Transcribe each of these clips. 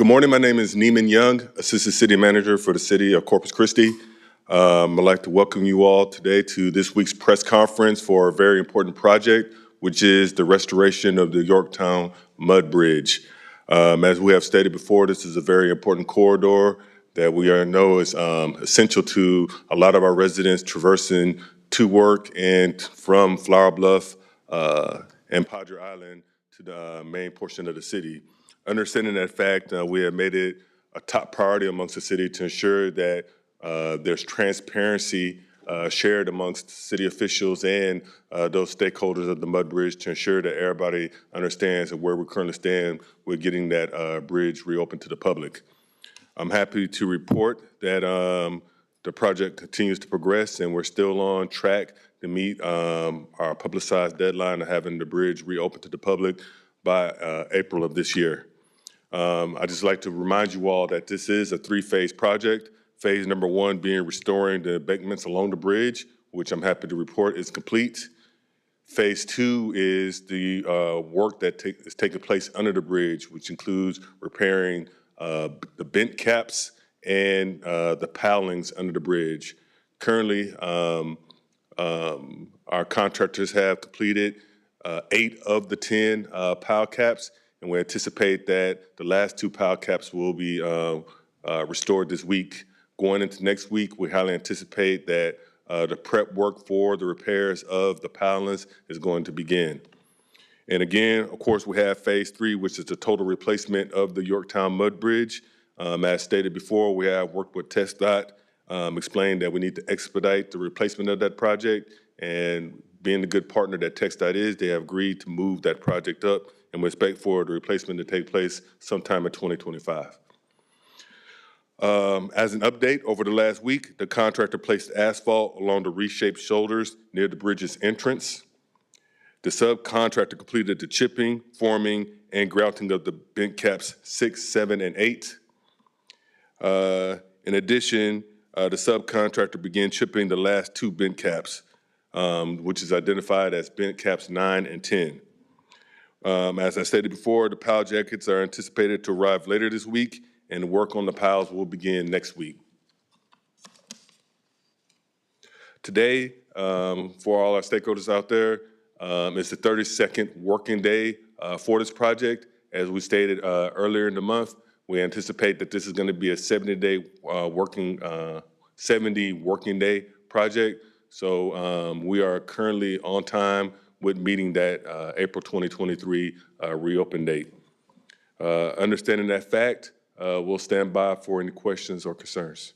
morning. My name is Neiman Young, Assistant City Manager for the City of Corpus Christi. I'd like to welcome you all today to this week's press conference for a very important project, which is the restoration of the Yorktown Mud Bridge. As we have stated before, this is a very important corridor that we know is essential to a lot of our residents traversing to work and from Flower Bluff and Padre Island to the main portion of the city. Understanding that fact, we have made it a top priority amongst the city to ensure that there's transparency shared amongst city officials and those stakeholders of the Mud Bridge to ensure that everybody understands where we currently stand with getting that bridge reopened to the public. I'm happy to report that the project continues to progress and we're still on track to meet our publicized deadline of having the bridge reopened to the public by April of this year. I'd just like to remind you all that this is a three-phase project. Phase number one being restoring the embankments along the bridge, which I'm happy to report is complete. Phase two is the work that is taking place under the bridge, which includes repairing the bent caps and the pilings under the bridge. Currently, our contractors have completed 8 of the 10 pile caps, and we anticipate that the last 2 pile caps will be restored this week. Going into next week, we highly anticipate that the prep work for the repairs of the pilings is going to begin. And again, of course, we have phase 3, which is the total replacement of the Yorktown Mud Bridge. As stated before, we have worked with TxDOT, explained that we need to expedite the replacement of that project, and being the good partner that TxDOT is, they have agreed to move that project up, and we expect for the replacement to take place sometime in 2025. As an update, over the last week, the contractor placed asphalt along the reshaped shoulders near the bridge's entrance. The subcontractor completed the chipping, forming, and grouting of the bent caps 6, 7, and 8. In addition, the subcontractor began chipping the last 2 bent caps, which is identified as bent caps 9 and 10. As I stated before, the pile jackets are anticipated to arrive later this week, and the work on the piles will begin next week. Today, for all our stakeholders out there, it's the 32nd working day for this project. As we stated earlier in the month, we anticipate that this is going to be a 70 working day project. So we are currently on time with meeting that April 2023 reopen date. Understanding that fact, we'll stand by for any questions or concerns.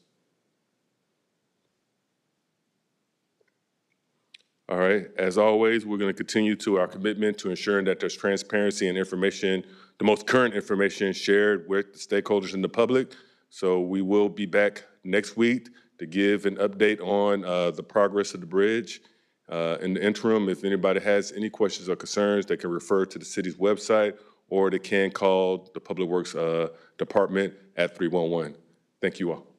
All right, as always, we're going to continue to our commitment to ensuring that there's transparency and information, the most current information shared with the stakeholders and the public. So we will be back next week to give an update on the progress of the bridge. In the interim, if anybody has any questions or concerns, they can refer to the city's website or they can call the Public Works Department at 311. Thank you all.